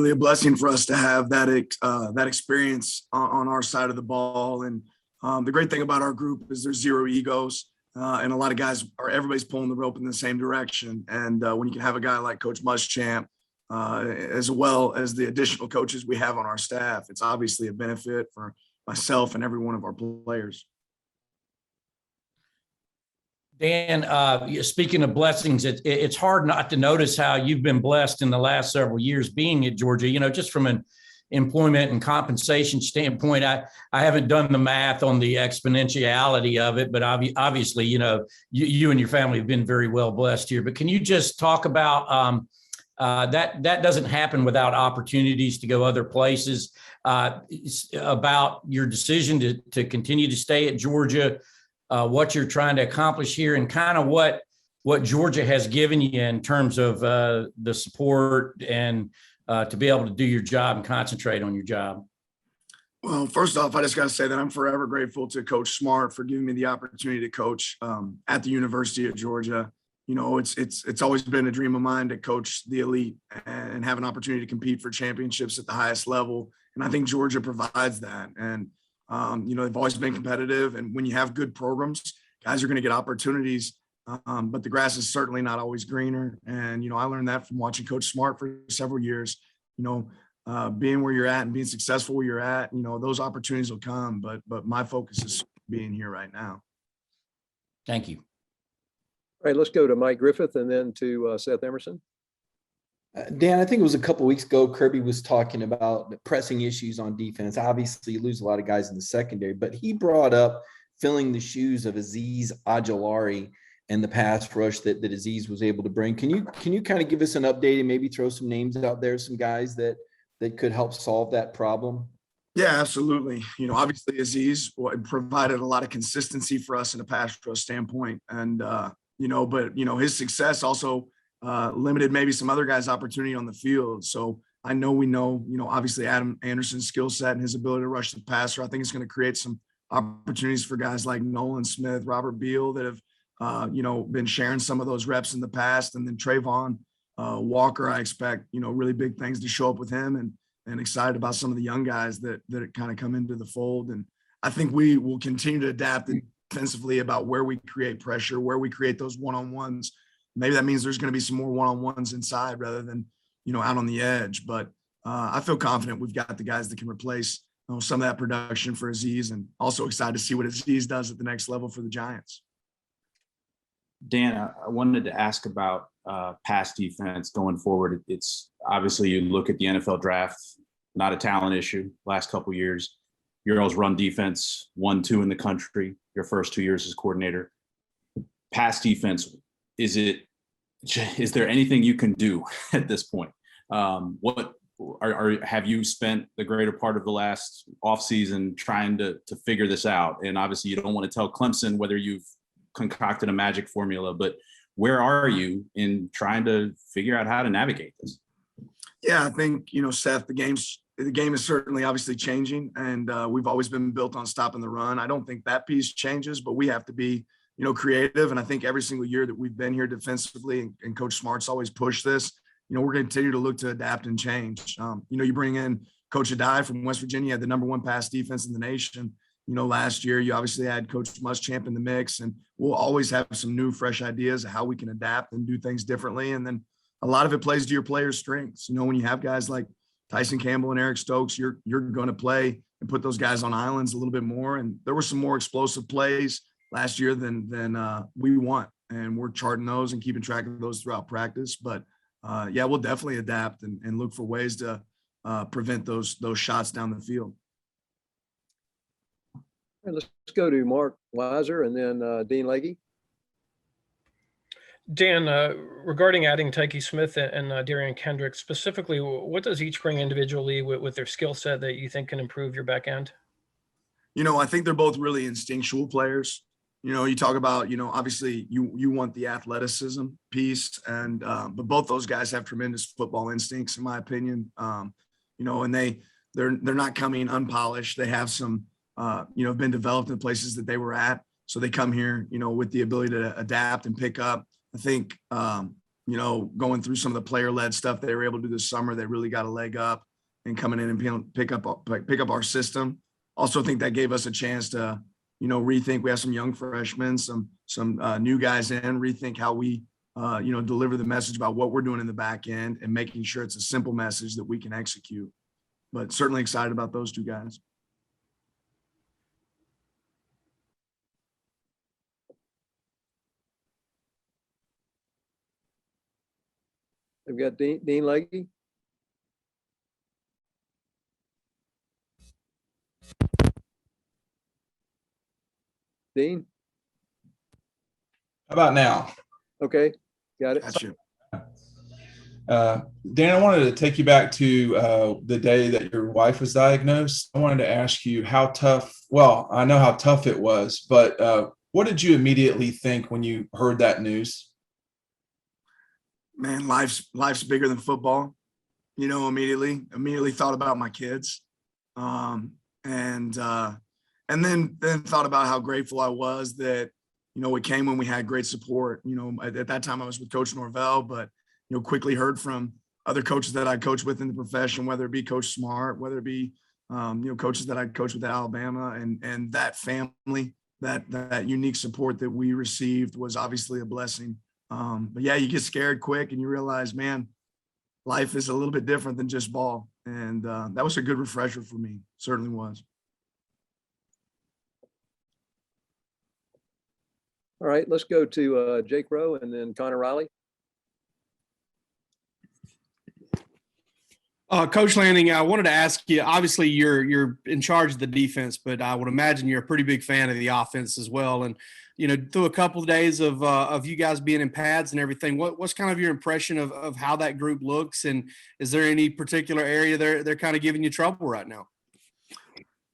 really a blessing for us to have that experience on our side of the ball. And the great thing about our group is there's zero egos, and a lot of guys everybody's pulling the rope in the same direction. And when you can have a guy like Coach Muschamp, as well as the additional coaches we have on our staff, it's obviously a benefit for myself and every one of our players. Dan, speaking of blessings, it's hard not to notice how you've been blessed in the last several years being at Georgia. Just from an employment and compensation standpoint, I haven't done the math on the exponentiality of it, but obviously, you and your family have been very well blessed here. But can you just talk about that doesn't happen without opportunities to go other places, about your decision to continue to stay at Georgia, what you're trying to accomplish here, and kind of what Georgia has given you in terms of the support and to be able to do your job and concentrate on your job? Well, first off, I just got to say that I'm forever grateful to Coach Smart for giving me the opportunity to coach at the University of Georgia. It's always been a dream of mine to coach the elite and have an opportunity to compete for championships at the highest level. And I think Georgia provides that. And they've always been competitive, and when you have good programs, guys are going to get opportunities, but the grass is certainly not always greener. And, I learned that from watching Coach Smart for several years. Being where you're at and being successful where you're at, those opportunities will come, but my focus is being here right now. Thank you. All right, let's go to Mike Griffith and then to Seth Emerson. Dan, I think it was a couple of weeks ago, Kirby was talking about the pressing issues on defense. Obviously, you lose a lot of guys in the secondary, but he brought up filling the shoes of Azeez Ojulari and the pass rush that Azeez was able to bring. Can you kind of give us an update and maybe throw some names out there, some guys that could help solve that problem? Yeah, absolutely. Obviously Azeez provided a lot of consistency for us in a pass rush standpoint, and his success also limited maybe some other guys' opportunity on the field. So we know, obviously Adam Anderson's skill set and his ability to rush the passer. I think it's going to create some opportunities for guys like Nolan Smith, Robert Beal that have, been sharing some of those reps in the past. And then Trayvon Walker, I expect, really big things to show up with him, and excited about some of the young guys that kind of come into the fold. And I think we will continue to adapt defensively about where we create pressure, where we create those one-on-ones. Maybe that means there's going to be some more one-on-ones inside rather than, out on the edge. But I feel confident we've got the guys that can replace some of that production for Azeez, and also excited to see what Azeez does at the next level for the Giants. Dan, I wanted to ask about pass defense going forward. It's obviously, you look at the NFL draft, not a talent issue last couple of years. Your all's run defense 1-2 in the country, your first 2 years as coordinator. Pass defense, is there anything you can do at this point? Have you spent the greater part of the last offseason trying to figure this out? And obviously you don't want to tell Clemson whether you've concocted a magic formula, but where are you in trying to figure out how to navigate this? Yeah, I think, Seth, the game is certainly obviously changing, and we've always been built on stopping the run. I don't think that piece changes, but we have to be creative. And I think every single year that we've been here defensively, and Coach Smart's always pushed this, we're going to continue to look to adapt and change. You bring in Coach Adai from West Virginia, had the number one pass defense in the nation. Last year, you obviously had Coach Muschamp in the mix, and we'll always have some new, fresh ideas of how we can adapt and do things differently. And then a lot of it plays to your players' strengths. When you have guys like Tyson Campbell and Eric Stokes, you're going to play and put those guys on islands a little bit more. And there were some more explosive plays last year than we want, and we're charting those and keeping track of those throughout practice. But we'll definitely adapt and look for ways to prevent those shots down the field. And let's go to Mark Weiser and then Dean Legge. Dan, regarding adding Tyke Smith and Darian Kendrick, specifically, what does each bring individually with their skill set that you think can improve your back end? I think they're both really instinctual players. You talk about, obviously you want the athleticism piece, and but both those guys have tremendous football instincts, in my opinion. And they're not coming unpolished. They have some, been developed in places that they were at. So they come here, with the ability to adapt and pick up. I think, going through some of the player-led stuff they were able to do this summer, they really got a leg up and coming in and pick up our system. Also think that gave us a chance to, rethink. We have some young freshmen, some new guys in, rethink how we, deliver the message about what we're doing in the back end and making sure it's a simple message that we can execute. But certainly excited about those two guys. We've got Dean Legge. Dean? How about now? Okay, got it. Gotcha. Dan, I wanted to take you back to the day that your wife was diagnosed. I wanted to ask you how tough, well, I know how tough it was, but what did you immediately think when you heard that news? Man, life's bigger than football. Immediately thought about my kids. And then thought about how grateful I was that, it came when we had great support. At that time I was with Coach Norvell, but, quickly heard from other coaches that I coached with in the profession, whether it be Coach Smart, whether it be, coaches that I coached with at Alabama, and that family, that unique support that we received was obviously a blessing. But yeah, you get scared quick and you realize, man, life is a little bit different than just ball. And that was a good refresher for me. Certainly was. All right, let's go to Jake Rowe and then Connor Riley. Coach Lanning, I wanted to ask you, obviously you're in charge of the defense, but I would imagine you're a pretty big fan of the offense as well. And, through a couple of days of you guys being in pads and everything, what's kind of your impression of how that group looks? And is there any particular area they're kind of giving you trouble right now?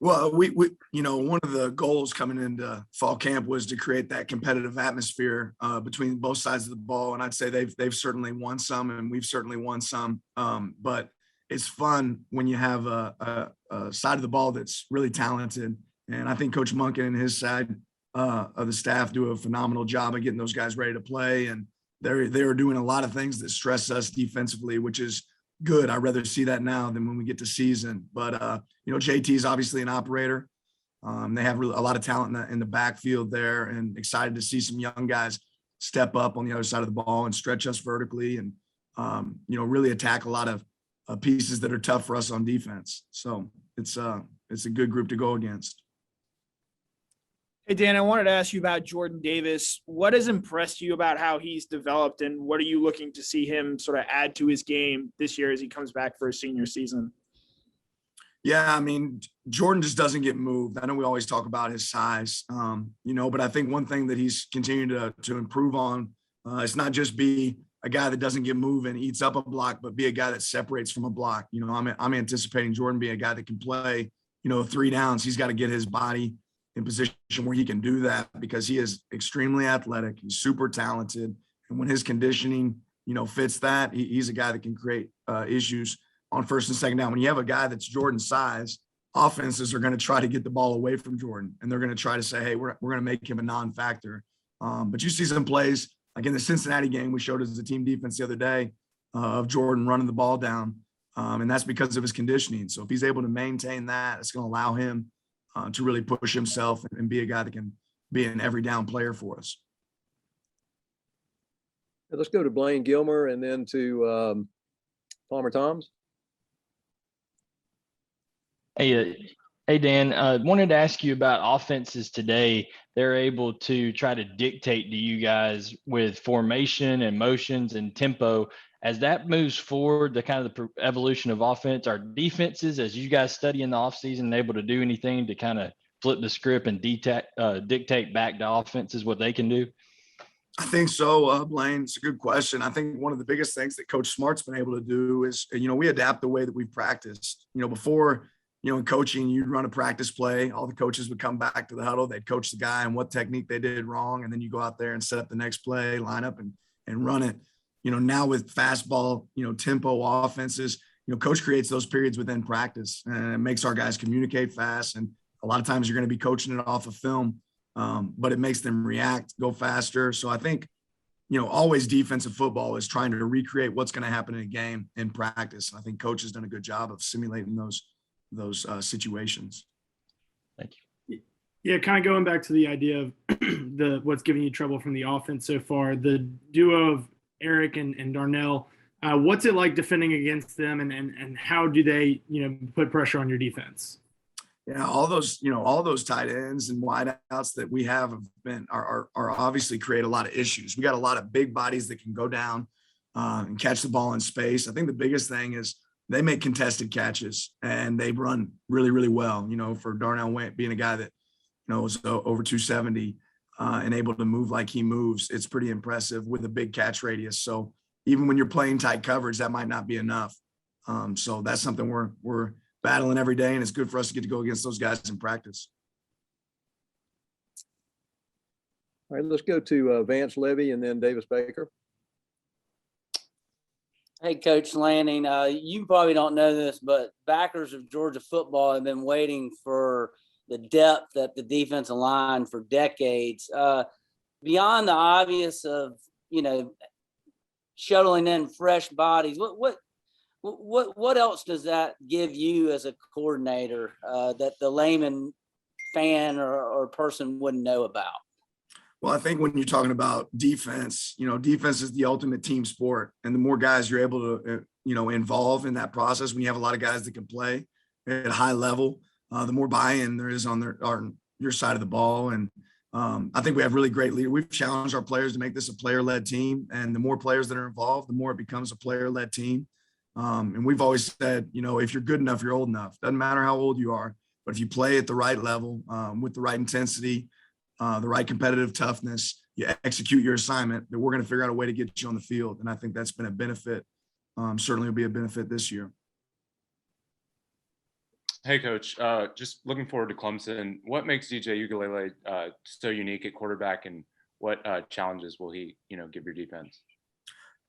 Well, we one of the goals coming into fall camp was to create that competitive atmosphere between both sides of the ball. And I'd say they've certainly won some and we've certainly won some. But it's fun when you have a side of the ball that's really talented. And I think Coach Monken and his side of the staff do a phenomenal job of getting those guys ready to play. And they're doing a lot of things that stress us defensively, which is good. I'd rather see that now than when we get to season. But, JT is obviously an operator. They have a lot of talent in the backfield there, and excited to see some young guys step up on the other side of the ball and stretch us vertically and, really attack a lot of pieces that are tough for us on defense. So it's a good group to go against. Hey, Dan, I wanted to ask you about Jordan Davis. What has impressed you about how he's developed, and what are you looking to see him sort of add to his game this year as he comes back for his senior season? Yeah, I mean, Jordan just doesn't get moved. I know we always talk about his size, but I think one thing that he's continued to improve on, it's not just be a guy that doesn't get moved and eats up a block, but be a guy that separates from a block. I'm anticipating Jordan being a guy that can play, 3 downs. He's got to get his body in position where he can do that because he is extremely athletic. He's super talented. And when his conditioning, fits that, he's a guy that can create issues on first and second down. When you have a guy that's Jordan's size, offenses are going to try to get the ball away from Jordan. And they're going to try to say, hey, we're going to make him a non-factor. But you see some plays, like in the Cincinnati game, we showed as a team defense the other day of Jordan running the ball down. And that's because of his conditioning. So if he's able to maintain that, it's going to allow him to really push himself and be a guy that can be an every down player for us. Let's go to Blaine Gilmer and then to Palmer Toms. Hey, Dan, wanted to ask you about offenses today. They're able to try to dictate to you guys with formation and motions and tempo. As that moves forward, the kind of the evolution of offense, are defenses, as you guys study in the offseason, able to do anything to kind of flip the script and dictate back to offenses what they can do? I think so, Blaine. It's a good question. I think one of the biggest things that Coach Smart's been able to do is, we adapt the way that we've practiced. Before, in coaching, you'd run a practice play. All the coaches would come back to the huddle. They'd coach the guy and what technique they did wrong. And then you go out there and set up the next play, line up and run it. Now with fastball, tempo offenses, coach creates those periods within practice, and it makes our guys communicate fast. And a lot of times you're going to be coaching it off of film, but it makes them react, go faster. So I think, always defensive football is trying to recreate what's going to happen in a game in practice. And I think coach has done a good job of simulating those situations. Thank you. Yeah, kind of going back to the idea of what's giving you trouble from the offense so far, the duo of Eric and Darnell, what's it like defending against them, and how do they, put pressure on your defense? Yeah, all those tight ends and wideouts that we have been are obviously create a lot of issues. We got a lot of big bodies that can go down and catch the ball in space. I think the biggest thing is they make contested catches and they run really, really well. For Darnell Went being a guy that is over 270 and able to move like he moves, it's pretty impressive with a big catch radius. So even when you're playing tight coverage, that might not be enough. So that's something we're battling every day, and it's good for us to get to go against those guys in practice. All right, let's go to Vance Levy and then Davis Baker. Hey, Coach Lanning, you probably don't know this, but backers of Georgia football have been waiting for the depth at the defensive line for decades. Beyond the obvious of, shuttling in fresh bodies, what else does that give you as a coordinator that the layman fan or person wouldn't know about? Well, I think when you're talking about defense, defense is the ultimate team sport. And the more guys you're able to, involve in that process, when you have a lot of guys that can play at a high level, the more buy-in there is on your side of the ball. And I think we have really great leaders. We've challenged our players to make this a player-led team. And the more players that are involved, the more it becomes a player-led team. And we've always said, if you're good enough, you're old enough. Doesn't matter how old you are, but if you play at the right level with the right intensity, the right competitive toughness, you execute your assignment, then we're going to figure out a way to get you on the field. And I think that's been a benefit. Certainly will be a benefit this year. Hey, Coach, just looking forward to Clemson. What makes DJ Ukulele so unique at quarterback, and what challenges will he, give your defense?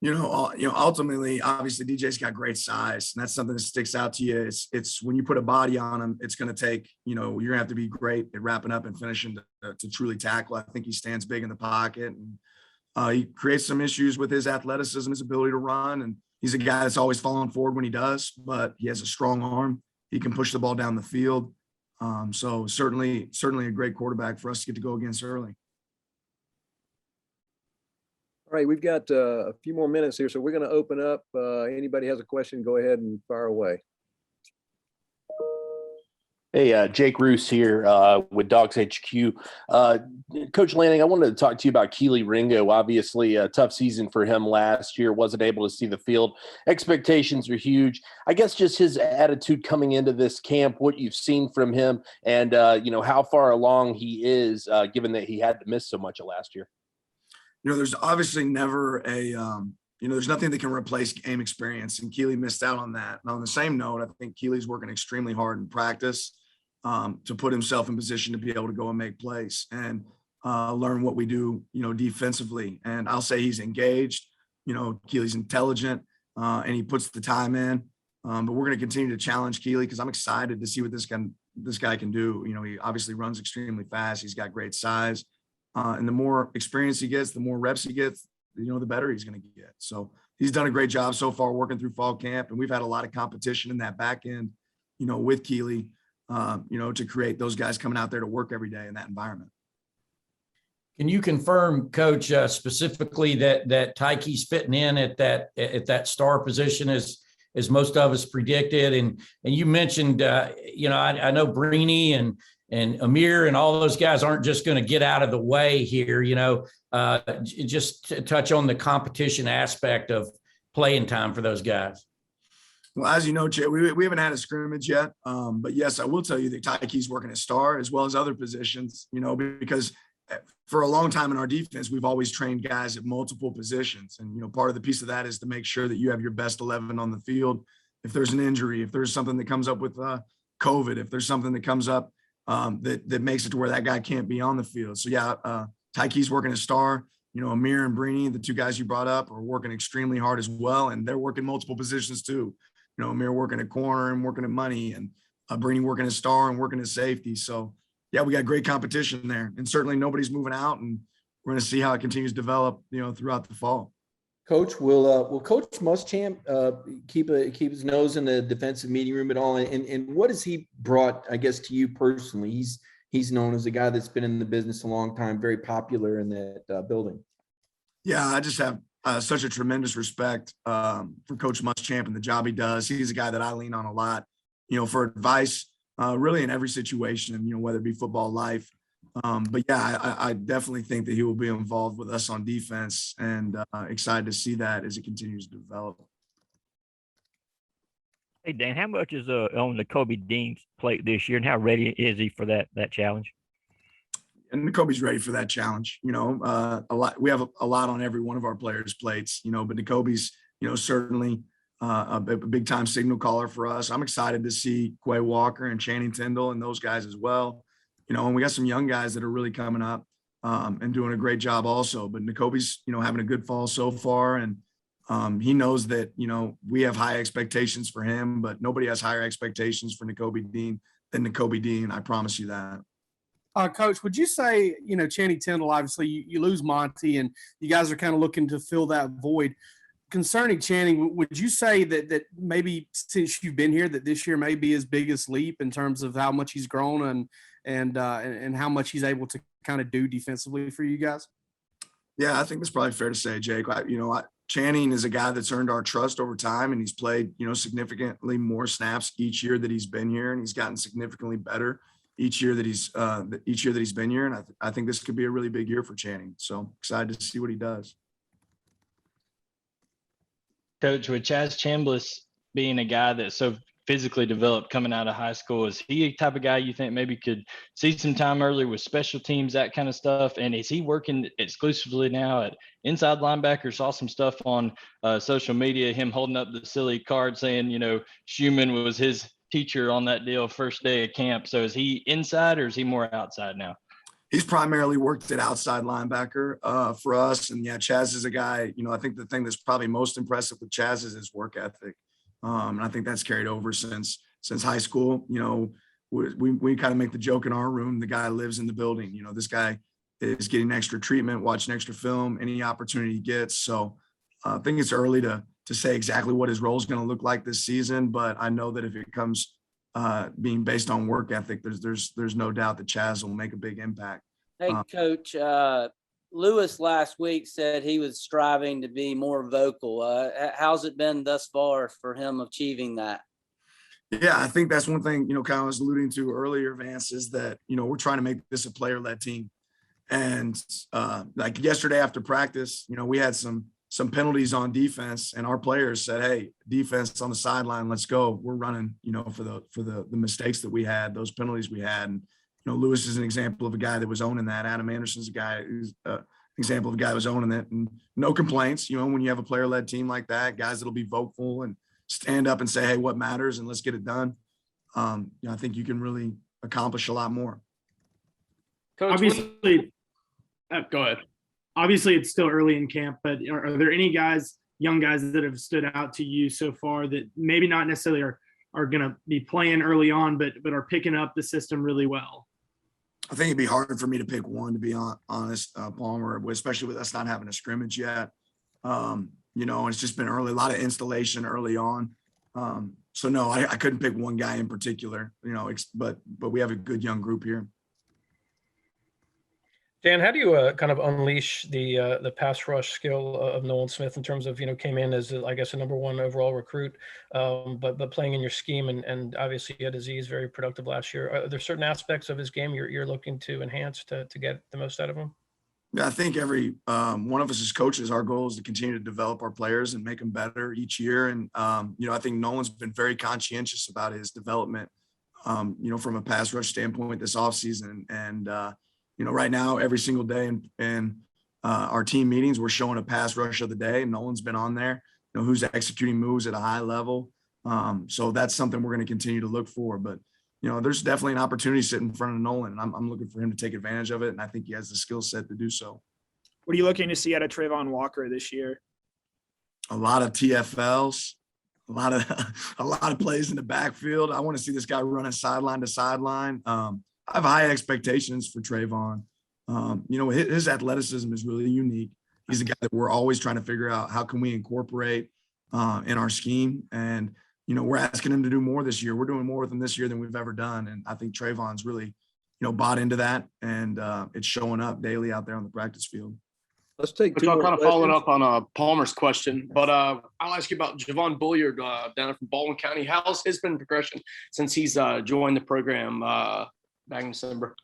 Ultimately, obviously, DJ's got great size, and that's something that sticks out to you. It's when you put a body on him, it's going to take, you're going to have to be great at wrapping up and finishing to truly tackle. I think he stands big in the pocket, and he creates some issues with his athleticism, his ability to run. And he's a guy that's always falling forward when he does, but he has a strong arm. He can push the ball down the field. So certainly a great quarterback for us to get to go against early. All right, we've got a few more minutes here, so we're going to open up. Anybody has a question, go ahead and fire away. Hey, Jake Roos here with Dogs HQ. Coach Lanning, I wanted to talk to you about Keely Ringo. Obviously, a tough season for him last year. Wasn't able to see the field. Expectations are huge. I guess just his attitude coming into this camp, what you've seen from him, and how far along he is, given that he had to miss so much of last year. There's obviously never there's nothing that can replace game experience, and Keely missed out on that. And on the same note, I think Keely's working extremely hard in practice to put himself in position to be able to go and make plays and learn what we do, defensively. And I'll say he's engaged. Keely's intelligent and he puts the time in. But we're going to continue to challenge Keely because I'm excited to see what this guy can do. He obviously runs extremely fast. He's got great size. And the more experience he gets, the more reps he gets, the better he's going to get. So he's done a great job so far working through fall camp. And we've had a lot of competition in that back end, with Keely, to create those guys coming out there to work every day in that environment. Can you confirm, Coach, specifically that Tyke's fitting in at that star position as most of us predicted? And you mentioned, I know Brini and Amir and all those guys aren't just going to get out of the way here, just to touch on the competition aspect of playing time for those guys. Well, as you know, Chad, we haven't had a scrimmage yet. But yes, I will tell you that Tyke's working at star as well as other positions, because for a long time in our defense, we've always trained guys at multiple positions. And, part of the piece of that is to make sure that you have your best 11 on the field. If there's an injury, if there's something that comes up with COVID, if there's something that comes up that makes it to where that guy can't be on the field. So yeah, Tyke's working at star. Amir and Brini, the two guys you brought up, are working extremely hard as well, and they're working multiple positions too. Amir working at corner and working at money, and Brini working at star and working at safety. So yeah, we got great competition there, and certainly nobody's moving out, and we're going to see how it continues to develop, throughout the fall. Coach, will Coach Muschamp keep his nose in the defensive meeting room at all? And what has he brought, I guess, to you personally? He's known as a guy that's been in the business a long time, very popular in that building. Yeah, I just have such a tremendous respect for Coach Muschamp and the job he does. He's a guy that I lean on a lot, for advice, really in every situation, whether it be football, life. But yeah, I definitely think that he will be involved with us on defense, and excited to see that as it continues to develop. Hey Dan, how much is on the Kobe Dean's plate this year, and how ready is he for that challenge? And Nakobe's ready for that challenge. A lot. We have a lot on every one of our players' plates. But Nakobe's, certainly a big time signal caller for us. I'm excited to see Quay Walker and Channing Tindall and those guys as well. And we got some young guys that are really coming up and doing a great job also. But Nakobe's, having a good fall so far, and he knows that we have high expectations for him, but nobody has higher expectations for Nakobe Dean than Nakobe Dean. I promise you that. Coach, would you say, Channing Tindall, obviously you lose Monty and you guys are kind of looking to fill that void. Concerning Channing, would you say that maybe since you've been here that this year may be his biggest leap in terms of how much he's grown and how much he's able to kind of do defensively for you guys? Yeah, I think that's probably fair to say, Jake. Channing is a guy that's earned our trust over time, and he's played, significantly more snaps each year that he's been here, and he's gotten significantly better each year that he's been here. And I think this could be a really big year for Channing. So excited to see what he does. Coach, with Chaz Chambliss being a guy that's so physically developed coming out of high school, is he a type of guy you think maybe could see some time early with special teams, that kind of stuff? And is he working exclusively now at inside linebacker? Saw some stuff on social media, him holding up the silly card saying, Schumann was his teacher on that deal first day of camp. So is he inside or is he more outside now? He's primarily worked at outside linebacker for us. And yeah, Chaz is a guy, I think the thing that's probably most impressive with Chaz is his work ethic. And I think that's carried over since high school. We kind of make the joke in our room, the guy lives in the building. This guy is getting extra treatment, watching extra film, any opportunity he gets. So I think it's early to say exactly what his role is going to look like this season. But I know that if it comes being based on work ethic, there's no doubt that Chaz will make a big impact. Hey, Coach, Lewis last week said he was striving to be more vocal. How's it been thus far for him achieving that? Yeah, I think that's one thing, kind of was alluding to earlier, Vance, is that, we're trying to make this a player-led team. And like yesterday after practice, we had some penalties on defense, and our players said, hey, defense on the sideline, let's go. We're running, for the mistakes that we had, those penalties we had. And, Lewis is an example of a guy that was owning that. Adam Anderson's a guy who's an example of a guy who was owning it, and no complaints. When you have a player-led team like that, guys that'll be vocal and stand up and say, hey, what matters, and let's get it done. I think you can really accomplish a lot more. Coach, obviously, go ahead. Obviously, it's still early in camp, but are there any young guys that have stood out to you so far that maybe not necessarily are going to be playing early on, but are picking up the system really well? I think it'd be hard for me to pick one, to be honest, Palmer, especially with us not having a scrimmage yet. And it's just been early, a lot of installation early on. So no, I couldn't pick one guy in particular, but we have a good young group here. Dan, how do you kind of unleash the pass rush skill of Nolan Smith in terms of, came in as, I guess, a number one overall recruit, but playing in your scheme and obviously he had Aziz very productive last year. Are there certain aspects of his game you're looking to enhance to get the most out of him? Yeah, I think every one of us as coaches, our goal is to continue to develop our players and make them better each year. And, I think Nolan's been very conscientious about his development, from a pass rush standpoint this offseason. And, right now, every single day in our team meetings, we're showing a pass rush of the day. Nolan's been on there, who's executing moves at a high level. So that's something we're going to continue to look for. But, there's definitely an opportunity sitting in front of Nolan, and I'm looking for him to take advantage of it. And I think he has the skill set to do so. What are you looking to see out of Trayvon Walker this year? A lot of TFLs, a lot of plays in the backfield. I want to see this guy running sideline to sideline. I have high expectations for Trayvon. You know, his athleticism is really unique. He's a guy that we're always trying to figure out how can we incorporate in our scheme. And, you know, we're asking him to do more this year. We're doing more with him this year than we've ever done. And I think Trayvon's really, you know, bought into that, and it's showing up daily out there on the practice field. Let's take two I'm more kind of following questions. up on Palmer's question, but I'll ask you about Javon Bulliard down from Baldwin County. How's his been progression since he's joined the program back in December?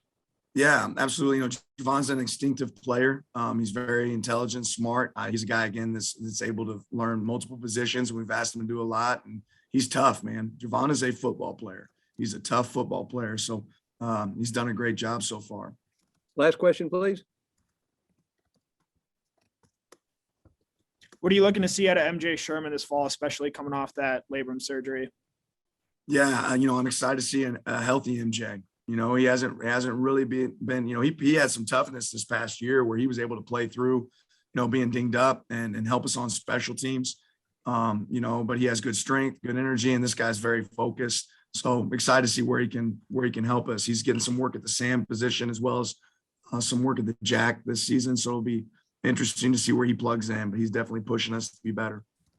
Yeah, absolutely. You know, Javon's an instinctive player. He's very intelligent, smart. He's a guy, again, that's able to learn multiple positions. We've asked him to do a lot, and he's tough, man. Javon is a football player. He's a tough football player. So he's done a great job so far. Last question, please. What are you looking to see out of MJ Sherman this fall, especially coming off that labrum surgery? Yeah, you know, I'm excited to see a healthy MJ. You know, he hasn't really been, you know, he had some toughness this past year where he was able to play through, you know, being dinged up and help us on special teams. You know, but he has good strength, good energy, and this guy's very focused. So excited to see where he can help us. He's getting some work at the Sam position as well as some work at the Jack this season. So it'll be interesting to see where he plugs in, but he's definitely pushing us to be better.